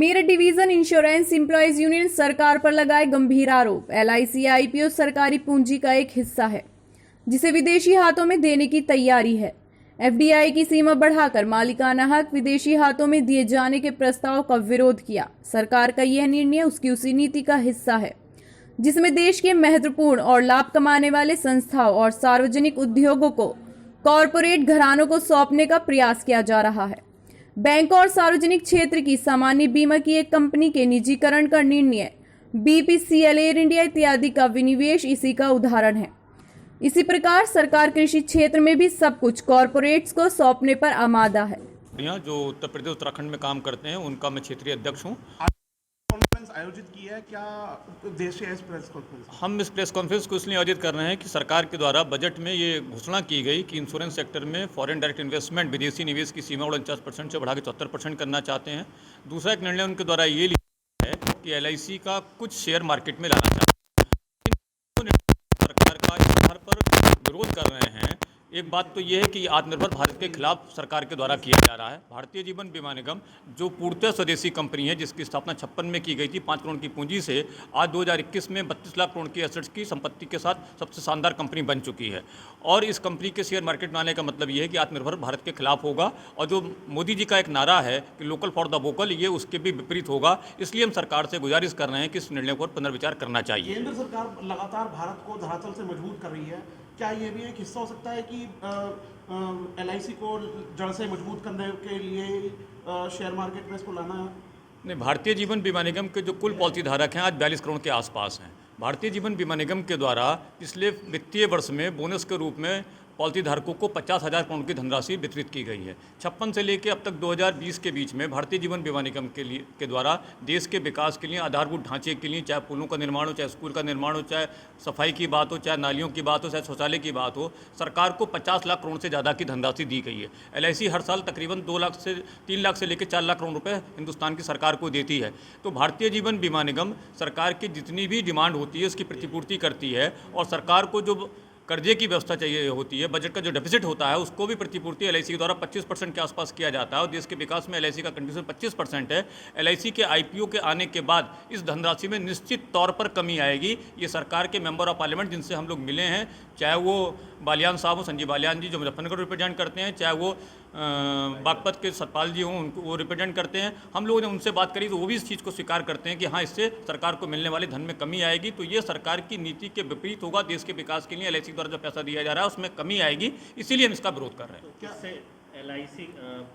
Meerut division insurance employees union सरकार पर लगाए गंभीर आरोप। एलआईसी आईपीओ सरकारी पूंजी का एक हिस्सा है जिसे विदेशी हाथों में देने की तैयारी है। एफडीआई की सीमा बढ़ाकर मालिकाना हक विदेशी हाथों में दिए जाने के प्रस्ताव का विरोध किया। सरकार का यह निर्णय उसकी उसी नीति का हिस्सा है जिसमें देश के महत्वपूर्ण और लाभ कमाने वाले संस्थाओं और सार्वजनिक उद्योगों को कॉरपोरेट घरानों को सौंपने का प्रयास किया जा रहा है। बैंक और सार्वजनिक क्षेत्र की सामान्य बीमा की एक कंपनी के निजीकरण का निर्णय, बीपीसीएल, एयर इंडिया इत्यादि का विनिवेश इसी का उदाहरण है। इसी प्रकार सरकार कृषि क्षेत्र में भी सब कुछ कॉरपोरेट्स को सौंपने पर आमादा है। जो उत्तर प्रदेश उत्तराखंड में काम करते हैं उनका मैं क्षेत्रीय अध्यक्ष हूँ। कॉन्फ्रेंस आयोजित की है, क्या उद्देश्य है इस प्रेस कॉन्फ्रेंस? हम इस प्रेस कॉन्फ्रेंस को इसलिए आयोजित कर रहे हैं कि सरकार के द्वारा बजट में ये घोषणा की गई कि इंश्योरेंस सेक्टर में फॉरेन डायरेक्ट इन्वेस्टमेंट, विदेशी निवेश की सीमा 49% से बढ़ा के 74% करना चाहते हैं। दूसरा एक निर्णय उनके द्वारा ये लिया है कि एलआईसी का कुछ शेयर मार्केट में लाना चाहते हैं। सरकार का इस आधार पर विरोध कर रहे हैं। एक बात तो ये है कि आत्मनिर्भर भारत के खिलाफ सरकार के द्वारा किया जा रहा है। भारतीय जीवन बीमा निगम जो पूर्णतः स्वदेशी कंपनी है, जिसकी स्थापना 56 में की गई थी 5 करोड़ की पूंजी से, आज 2021 में 32 लाख करोड़ की एसेट्स की संपत्ति के साथ सबसे शानदार कंपनी बन चुकी है। और इस कंपनी के शेयर मार्केट में आने का मतलब ये है कि आत्मनिर्भर भारत के खिलाफ होगा। और जो मोदी जी का एक नारा है कि लोकल फॉर द वोकल, ये उसके भी विपरीत होगा। इसलिए हम सरकार से गुजारिश कर रहे हैं कि इस निर्णय पर पुनर्विचार करना चाहिए। केंद्र सरकार लगातार भारत को धरातल से मजबूत कर रही है, क्या ये भी एक हिस्सा हो सकता है कि एलआईसी को जड़ से मजबूत करने के लिए शेयर मार्केट में इसको लाना है? नहीं, भारतीय जीवन बीमा निगम के जो कुल पॉलिसी धारक हैं आज 42 करोड़ के आसपास हैं। भारतीय जीवन बीमा निगम के द्वारा पिछले वित्तीय वर्ष में बोनस के रूप में पॉलिसी धारकों को 50,000 करोड़ की धनराशि वितरित की गई है। 56 से लेकर अब तक 2020 के बीच में भारतीय जीवन बीमा निगम के द्वारा देश के विकास के लिए, आधारभूत ढांचे के लिए, चाहे पुलों का निर्माण हो, चाहे स्कूल का निर्माण हो, चाहे सफाई की बात हो, चाहे नालियों की बात हो, चाहे शौचालय की बात हो, सरकार को 50 लाख करोड़ से ज़्यादा की धनराशि दी गई है। एलआईसी हर साल तकरीबन 3 लाख से लेकर 4 लाख करोड़ रुपये हिंदुस्तान की सरकार को देती है। तो भारतीय जीवन बीमा निगम सरकार की जितनी भी डिमांड होती है उसकी प्रतिपूर्ति करती है। और सरकार को जो कर्जे की व्यवस्था चाहिए होती है, बजट का जो डेफिसिट होता है, उसको भी प्रतिपूर्ति एलआईसी के द्वारा 25% के आसपास किया जाता है। और देश के विकास में एलआईसी का कंट्रीब्यूशन 25% है। एलआईसी के आईपीओ के आने के बाद इस धनराशि में निश्चित तौर पर कमी आएगी। ये सरकार के मेंबर ऑफ पार्लियामेंट जिनसे हम लोग मिले हैं, चाहे वो बालियान साहब हो, संजीव बालियान जी जो मुजफ्फरनगर रिप्रेजेंट करते हैं, चाहे वो बागपत के सतपाल जी हों, उनको वो रिप्रेजेंट करते हैं, हम लोगों ने उनसे बात करी तो वो भी इस चीज़ को स्वीकार करते हैं कि हाँ, इससे सरकार को मिलने वाले धन में कमी आएगी। तो ये सरकार की नीति के विपरीत होगा। देश के विकास के लिए एलआईसी द्वारा जो पैसा दिया जा रहा है उसमें कमी आएगी, इसीलिए हम इसका विरोध कर रहे हैं। तो क्या इससे एलआईसी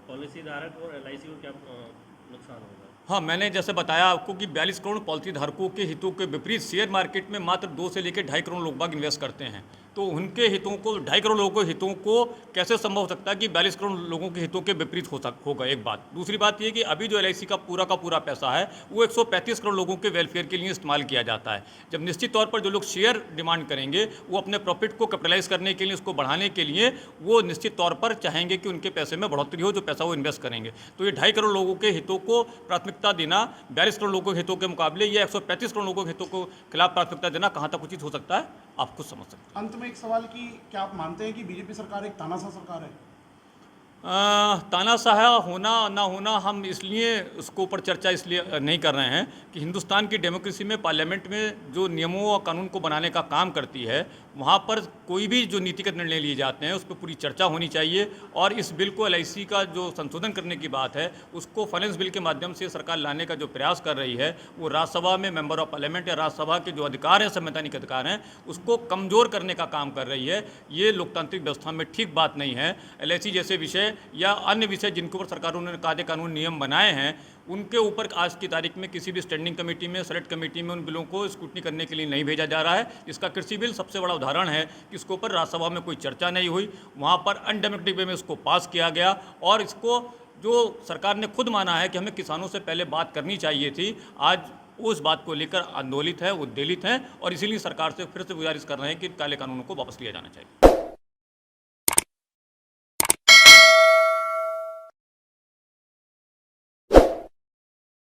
पॉलिसी धारक और एलआईसी को क्या नुकसान होगा? हाँ, मैंने जैसे बताया आपको कि 42 करोड़ पॉलिसी धारकों के हितों के विपरीत शेयर मार्केट में मात्र 2 से लेकर 2.5 करोड़ लोग बाग इन्वेस्ट करते हैं। तो उनके हितों को, 2.5 करोड़ लोगों के हितों को कैसे संभव हो सकता है कि 42 करोड़ लोगों के हितों के विपरीत होगा? एक बात। दूसरी बात ये कि अभी जो एलआईसी का पूरा पैसा है वो 135 करोड़ लोगों के वेलफेयर के लिए इस्तेमाल किया जाता है। जब निश्चित तौर पर जो लोग शेयर डिमांड करेंगे वो अपने प्रॉफिट को कैपिटलाइज करने के लिए, उसको बढ़ाने के लिए वो निश्चित तौर पर चाहेंगे कि उनके पैसे में बढ़ोतरी हो, जो पैसा वो इन्वेस्ट करेंगे। तो ये 2.5 करोड़ लोगों के हितों को प्राथमिकता देना 42 करोड़ लोगों के हितों के मुकाबले ये 135 करोड़ लोगों के हितों को खिलाफ प्राथमिकता देना कहाँ तक उचित हो सकता है, आप खुद समझ सकते हैं। अंत में एक सवाल कि क्या आप मानते हैं कि बीजेपी सरकार एक तानाशाह सरकार है? तानाशाह होना ना होना हम इसलिए उसको ऊपर चर्चा इसलिए नहीं कर रहे हैं कि हिंदुस्तान की डेमोक्रेसी में पार्लियामेंट में जो नियमों और कानून को बनाने का काम करती है, वहाँ पर कोई भी जो नीतिगत निर्णय लिए जाते हैं उस पर पूरी चर्चा होनी चाहिए। और इस बिल को एलआईसी का जो संशोधन करने की बात है उसको फाइनेंस बिल के माध्यम से सरकार लाने का जो प्रयास कर रही है वो राज्यसभा में मेंबर ऑफ पार्लियामेंट या राज्यसभा के जो अधिकार हैं, संवैधानिक अधिकार हैं, उसको कमज़ोर करने का काम कर रही है। ये लोकतांत्रिक व्यवस्था में ठीक बात नहीं है। एलआईसी जैसे विषय या अन्य विषय जिनके ऊपर सरकारों ने कायदे कानून नियम बनाए हैं, उनके ऊपर आज की तारीख में किसी भी स्टैंडिंग कमेटी में, सेलेक्ट कमेटी में उन बिलों को स्क्रूटनी करने के लिए नहीं भेजा जा रहा है। इसका कृषि बिल सबसे बड़ा उदाहरण है कि इसके ऊपर राज्यसभा में कोई चर्चा नहीं हुई, वहाँ पर अनडेमोक्रेटिक वे में इसको पास किया गया। और इसको जो सरकार ने खुद माना है कि हमें किसानों से पहले बात करनी चाहिए थी, आज उस बात को लेकर आंदोलित है, उद्वेलित हैं। और इसीलिए सरकार से फिर से गुजारिश कर रहे हैं कि काले कानूनों को वापस लिया जाना चाहिए।